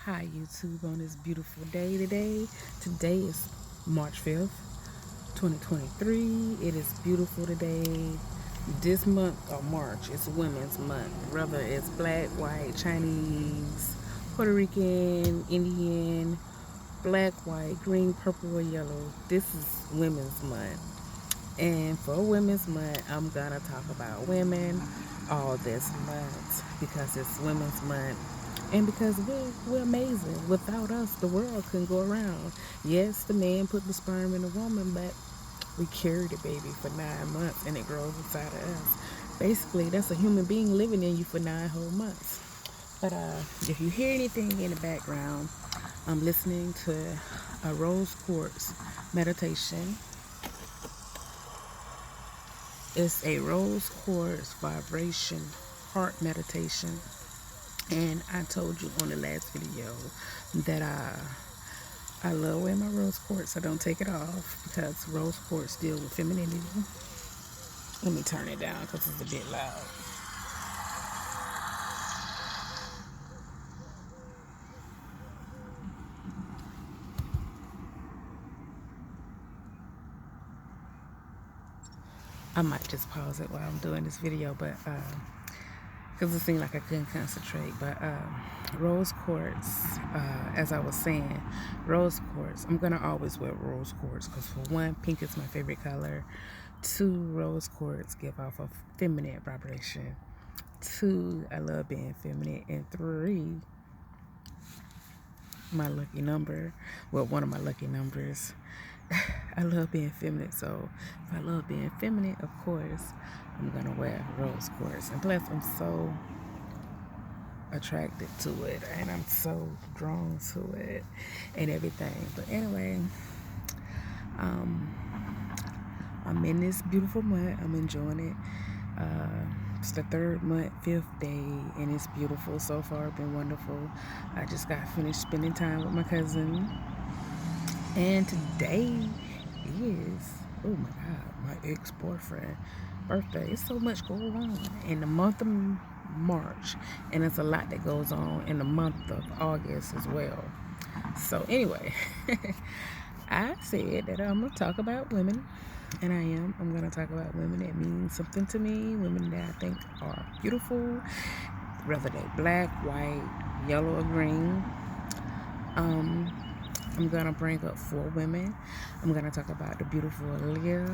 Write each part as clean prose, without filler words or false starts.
Hi YouTube on this beautiful day today. Today is March 5th, 2023. It is beautiful today. This month of March is Women's Month. Whether it's black, white, Chinese, Puerto Rican, Indian, black, white, green, purple, or yellow. This is Women's Month. And for Women's Month, I'm gonna talk about women all this month because it's Women's Month and because we're amazing. Without us, the world couldn't go around. Yes, the man put the sperm in the woman, but we carried the baby for 9 months and it grows inside of us. Basically, that's a human being living in you for 9 whole months. But if you hear anything in the background, I'm listening to a rose quartz meditation. It's a rose quartz vibration heart meditation. And I told you on the last video that I love wearing my rose quartz. I don't take it off because rose quartz deal with femininity. Let me turn it down because it's a bit loud. I might just pause it while I'm doing this video, but because it seemed like I couldn't concentrate. But rose quartz, as I was saying, rose quartz, I'm gonna always wear rose quartz because for one, pink is my favorite color. Two, rose quartz give off a feminine vibration. Two, I love being feminine. And three, my lucky number, well, one of my lucky numbers, I love being feminine. So if I love being feminine, of course I'm gonna wear rose quartz. And plus I'm so attracted to it and I'm so drawn to it and everything. But anyway, I'm in this beautiful month. I'm enjoying it. It's the third month, 5th day, and it's beautiful so far. It's been wonderful. I just got finished spending time with my cousin, and today is, oh my God, my ex-boyfriend birthday. It's so much going on in the month of March, and it's a lot that goes on in the month of August as well. So anyway, I said that I'm gonna talk about women, and I am. I'm gonna talk about women that mean something to me, women that I think are beautiful, whether they're black, white, yellow, or green. I'm gonna bring up 4 women. I'm gonna talk about the beautiful Aaliyah,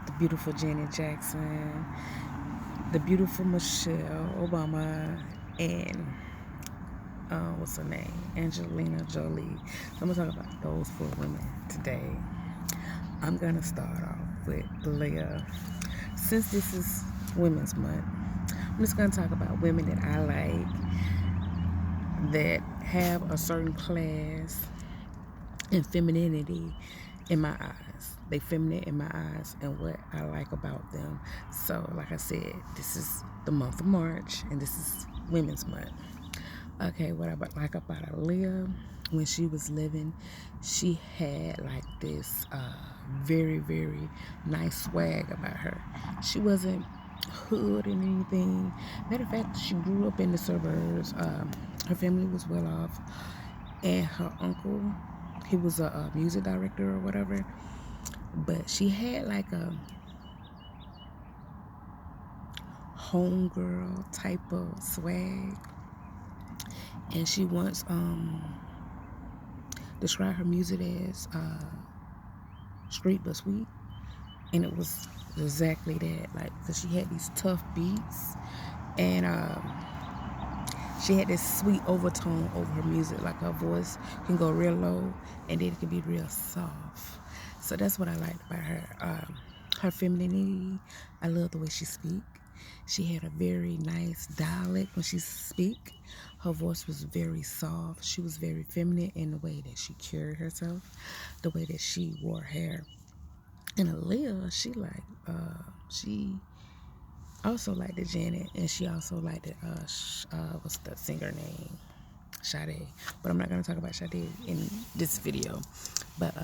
the beautiful Janet Jackson, the beautiful Michelle Obama, and what's her name? Angelina Jolie. So I'm gonna talk about those 4 women today. I'm gonna start off with Aaliyah. Since this is Women's Month, I'm just gonna talk about women that I like that have a certain class and femininity in my eyes. They feminine in my eyes and what I like about them. So like I said, this is the month of March and this is Women's Month. Okay, what I like about Aaliyah, when she was living, she had like this very, very nice swag about her. She wasn't hood and anything. Matter of fact, she grew up in the suburbs. Her family was well off, and her uncle, he was a music director or whatever. But she had like a homegirl type of swag, and she once described her music as street but sweet, and it was exactly that. Like, because she had these tough beats, and she had this sweet overtone over her music. Like, her voice can go real low and then it can be real soft. So that's what I liked about her. Her femininity, I love the way she speak. She had a very nice dialect when she speak. Her voice was very soft. She was very feminine in the way that she carried herself, the way that she wore hair. And Aaliyah, she also liked the Janet, and she also liked the what's the singer name? Sade. But I'm not gonna talk about Sade in this video. But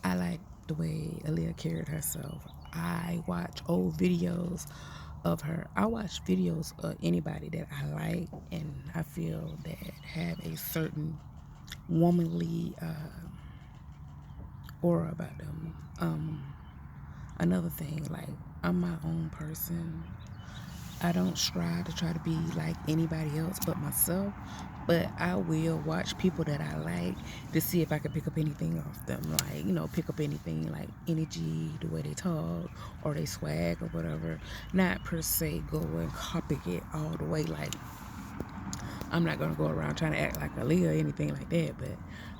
I like the way Aaliyah carried herself. I watch old videos of her. I watch videos of anybody that I like and I feel that have a certain womanly aura about them. Another thing, like, I'm my own person. I don't strive to try to be like anybody else but myself, but I will watch people that I like to see if I can pick up anything off them. Like, pick up anything like energy, the way they talk, or they swag or whatever. Not per se go and copy it all the way. Like, I'm not going to go around trying to act like Aaliyah or anything like that, but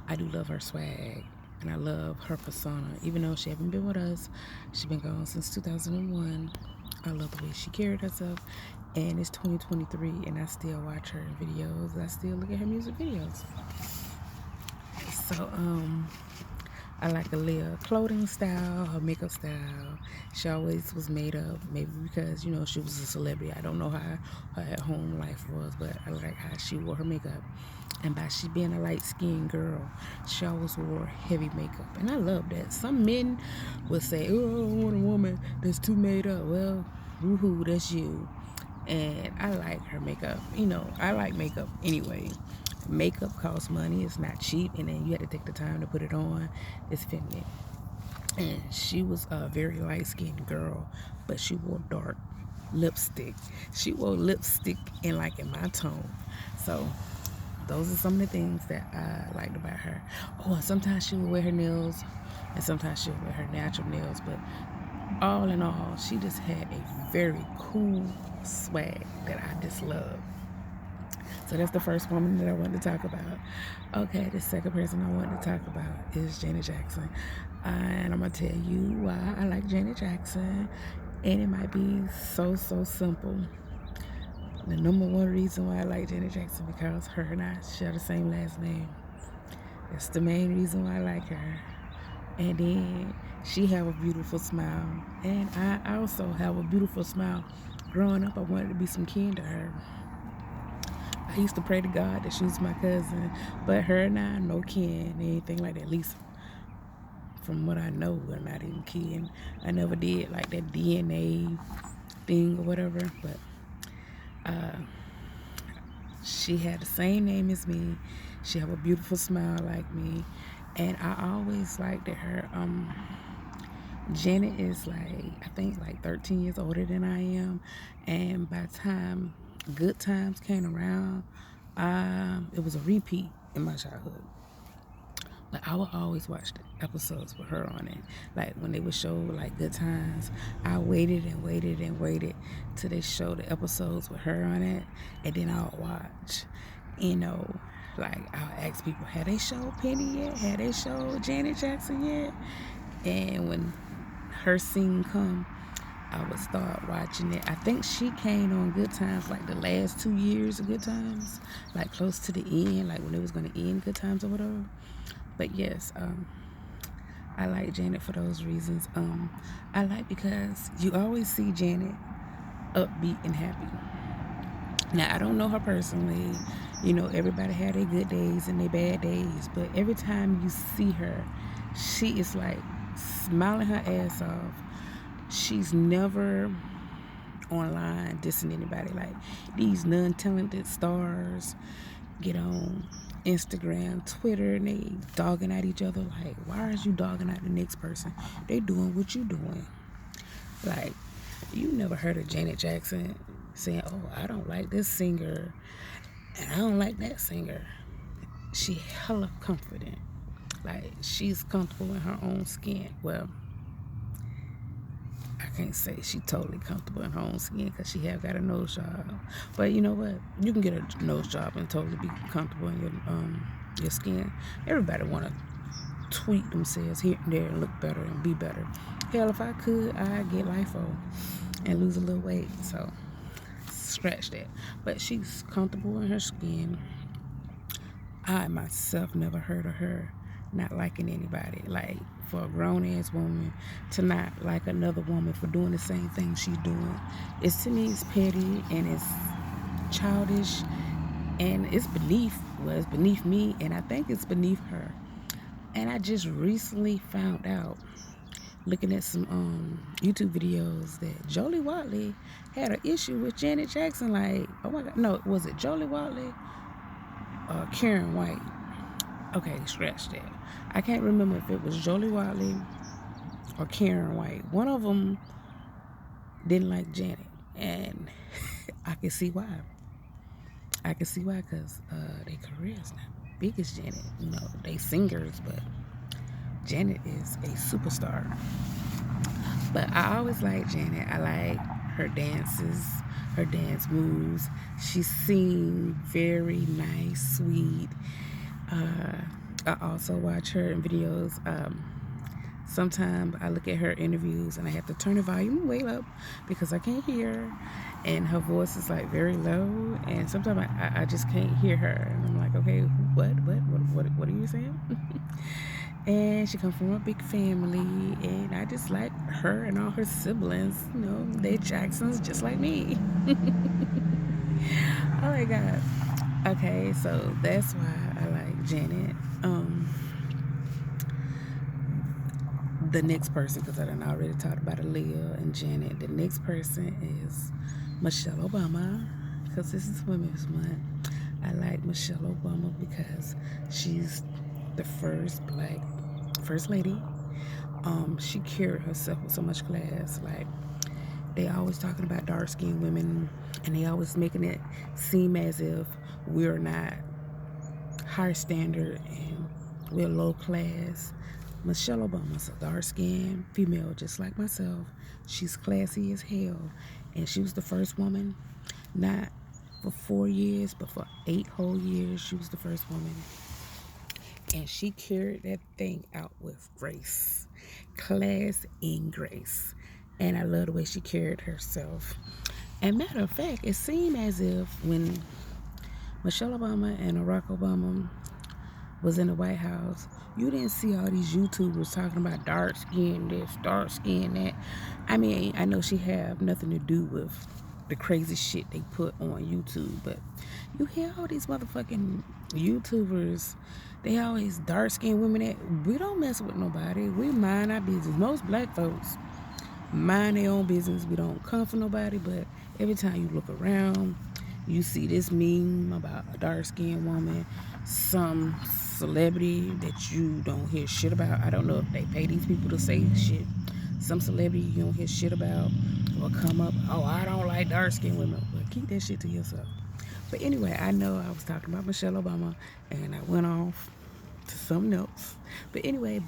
I do love her swag. And I love her persona. Even though she haven't been with us, she's been gone since 2001. I love the way she carried herself. And it's 2023, and I still watch her videos. I still look at her music videos. So, I like Aaliyah clothing style, her makeup style. She always was made up, maybe because, she was a celebrity. I don't know how her at-home life was, but I like how she wore her makeup. And by she being a light-skinned girl, she always wore heavy makeup. And I love that. Some men would say, oh, I don't want a woman that's too made up. Well, woohoo, that's you. And I like her makeup. I like makeup anyway. Makeup costs money. It's not cheap. And then you have to take the time to put it on. It's feminine. And she was a very light-skinned girl, but she wore dark lipstick. She wore lipstick in my tone. So those are some of the things that I liked about her. Oh, and sometimes she would wear her nails, and sometimes she would wear her natural nails. But all in all, she just had a very cool swag that I just love. So that's the first woman that I wanted to talk about. Okay, the second person I wanted to talk about is Janet Jackson. And I'm going to tell you why I like Janet Jackson. And it might be so simple. The number one reason why I like Janet Jackson, because her and I share the same last name. That's the main reason why I like her. And then she have a beautiful smile. And I also have a beautiful smile. Growing up, I wanted to be some kin to her. I used to pray to God that she was my cousin. But her and I, no kin, anything like that. At least from what I know, we're not even kin. I never did like that DNA thing or whatever. But she had the same name as me. She have a beautiful smile like me. And I always liked that her. Janet is I think 13 years older than I am. And by the time Good Times came around, it was a repeat in my childhood. But I would always watch the episodes with her on it. Like when they would show Good Times, I waited and waited and waited till they show the episodes with her on it, and then I'll watch. I'll ask people, have they showed Penny yet? Have they showed Janet Jackson yet? And when her scene come, I would start watching it. I think she came on Good Times the last 2 years of Good Times, close to the end, when it was going to end Good Times or whatever. But yes, I like Janet for those reasons. I like because you always see Janet upbeat and happy. Now, I don't know her personally. Everybody had their good days and their bad days. But every time you see her, she is smiling her ass off. She's never online dissing anybody. These non-talented stars get on Instagram, Twitter, and they dogging at each other. Why is you dogging at the next person? They doing what you doing. You never heard of Janet Jackson saying, oh, I don't like this singer and I don't like that singer. She hella confident. She's comfortable in her own skin. Well, I can't say she totally comfortable in her own skin because she have got a nose job. But you know what? You can get a nose job and totally be comfortable in your skin. Everybody want to tweak themselves here and there and look better and be better. Hell, if I could, I'd get lipo and lose a little weight. So scratch that. But she's comfortable in her skin. I myself never heard of her not liking anybody. For a grown-ass woman to not like another woman for doing the same thing she's doing, to me, it's petty and it's childish and it's beneath me, and I think it's beneath her. And I just recently found out looking at some YouTube videos that Jolie Watley had an issue with Janet Jackson. Like, oh my God, no, was it Jolie Watley or Karen White? Okay, scratch that. I can't remember if it was Jolie Watley or Karen White. One of them didn't like Janet, and I can see why. I can see why, because their career's not big as Janet. You know, they singers, but Janet is a superstar. But I always like Janet. I like her dances, her dance moves. She sings very nice, sweet. I also watch her in videos. Sometimes I look at her interviews and I have to turn the volume way up because I can't hear her, and her voice is like very low, and sometimes I just can't hear her, and I'm like, okay, what are you saying? And she comes from a big family, and I just like her and all her siblings. You know, they Jacksons just like me. Oh my God. Okay, so that's why I like Janet. The next person, because I done already talked about Aaliyah and Janet. The next person is Michelle Obama, because this is Women's Month. I like Michelle Obama because she's the first black first lady. She carried herself with so much class. Like, they always talking about dark-skinned women, and they always making it seem as if we're not high standard and we're low class. Michelle Obama's a dark-skinned female just like myself. She's classy as hell, and she was the first woman, not for 4 years, but for 8 whole years. She was the first woman, and she carried that thing out with grace, class and grace. And I love the way she carried herself. And matter of fact, it seemed as if when Michelle Obama and Barack Obama was in the White House, you didn't see all these YouTubers talking about dark skin this, dark skin that. I mean, I know she have nothing to do with the crazy shit they put on YouTube, but you hear all these motherfucking YouTubers, they always dark skinned women that we don't mess with nobody. We mind our business. Most black folks mind their own business. We don't come for nobody, but every time you look around, you see this meme about a dark-skinned woman, some celebrity that you don't hear shit about. I don't know if they pay these people to say shit. Some celebrity you don't hear shit about will come up, oh, I don't like dark-skinned women. But keep that shit to yourself. But anyway, I know I was talking about Michelle Obama, and I went off to something else. But anyway,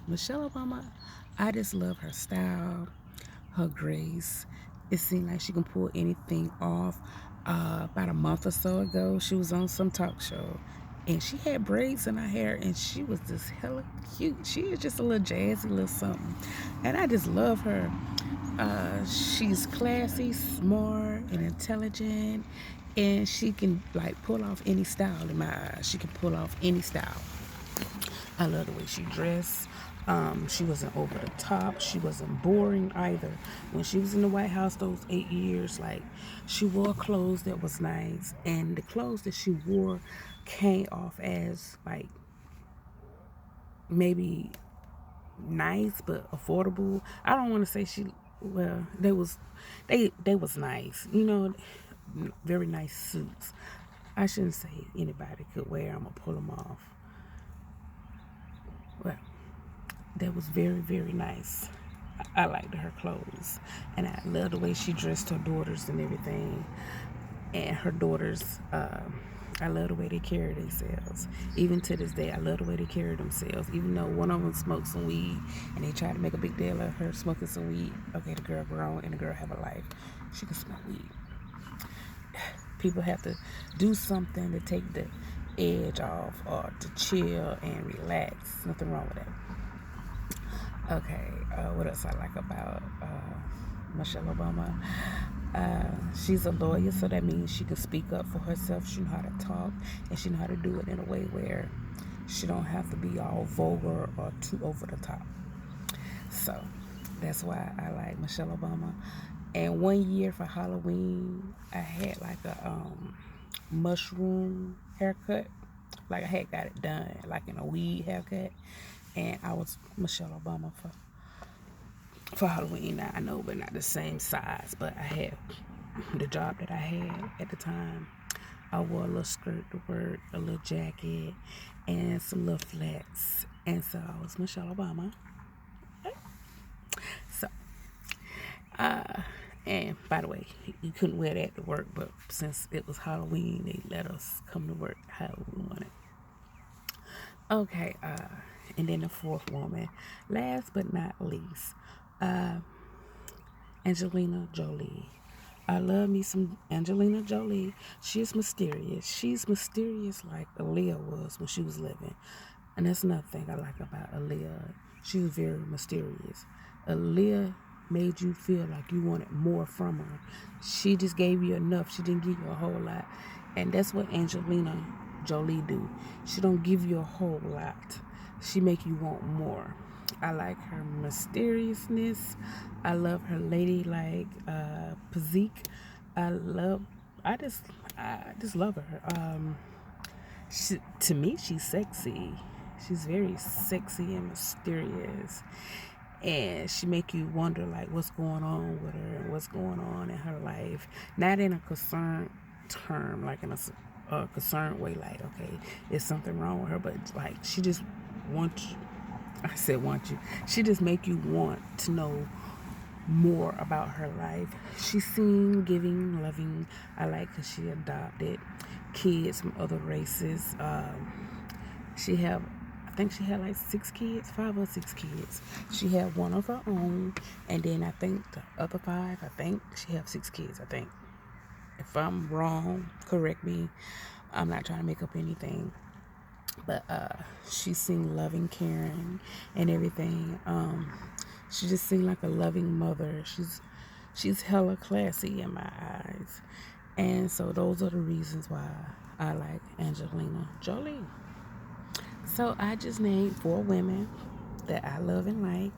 Michelle Obama, I just love her style, her grace. It seemed like she can pull anything off. About a month or so ago, she was on some talk show, and she had braids in her hair, and she was just hella cute. She is just a little jazzy little something, and I just love her. She's classy, smart, and intelligent, and she can like pull off any style in my eyes. She can pull off any style. I love the way she dressed. She wasn't over the top. She wasn't boring either. When she was in the White House those 8 years, like, she wore clothes that was nice, and the clothes that she wore came off as like maybe nice but affordable. I don't want to say they was nice, you know, very nice suits. I shouldn't say anybody could wear them or pull them off. Well, that was very, very nice. I liked her clothes, and I love the way she dressed her daughters and everything. And her daughters, I love the way they carry themselves. Even to this day, I love the way they carry themselves. Even though one of them smokes some weed, and they try to make a big deal of her smoking some weed. Okay, the girl grown, and the girl have a life. She can smoke weed. People have to do something to take the edge off, or to chill and relax. Nothing wrong with that. Okay, what else I like about Michelle Obama? She's a lawyer, so that means she can speak up for herself. She knows how to talk, and she knows how to do it in a way where she don't have to be all vulgar or too over the top. So that's why I like Michelle Obama. And one year for Halloween, I had like a mushroom haircut. Like, I had got it done like in a weed haircut, and I was Michelle Obama for for Halloween. Now I know we're not the same size, but I had the job that I had at the time. I wore a little skirt to work, a little jacket, and some little flats. And so I was Michelle Obama. So, and by the way, you couldn't wear that to work, but since it was Halloween, they let us come to work however we wanted. Okay, and then the fourth woman, last but not least, Angelina Jolie. I love me some Angelina Jolie. She's mysterious. She's mysterious like Aaliyah was when she was living. And that's another thing I like about Aaliyah. She was very mysterious. Aaliyah made you feel like you wanted more from her. She just gave you enough. She didn't give you a whole lot. And that's what Angelina Jolie do. She don't give you a whole lot. She make you want more. I like her mysteriousness. I love her ladylike physique. I just love her. To me, she's sexy. She's very sexy and mysterious, and she make you wonder like what's going on with her and what's going on in her life. Not in a concerned term, like in a concerned way, like okay, is something wrong with her, but like she just wants you. I said want you. She just make you want to know more about her life. She seen giving, loving. I like because she adopted kids from other races. I think she had like 6 kids, 5 or 6 kids. She had one of her own, and then I think the other 5, I think she had 6 kids, I think. If I'm wrong, correct me. I'm not trying to make up anything. But she seemed loving, caring, and everything. She just seemed like a loving mother. She's hella classy in my eyes. And so those are the reasons why I like Angelina Jolie. So I just named 4 women that I love and like.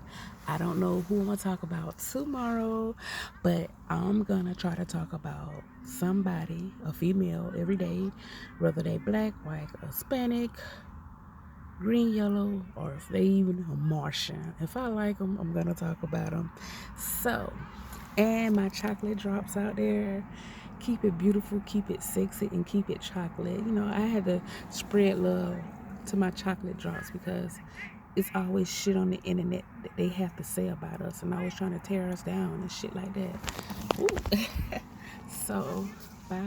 I don't know who I'm going to talk about tomorrow, but I'm going to try to talk about somebody, a female, every day, whether they black, white, Hispanic, green, yellow, or if they even a Martian. If I like them, I'm going to talk about them. So, and my chocolate drops out there. Keep it beautiful, keep it sexy, and keep it chocolate. You know, I had to spread love to my chocolate drops because it's always shit on the internet that they have to say about us, and always trying to tear us down and shit like that. Ooh. So, bye.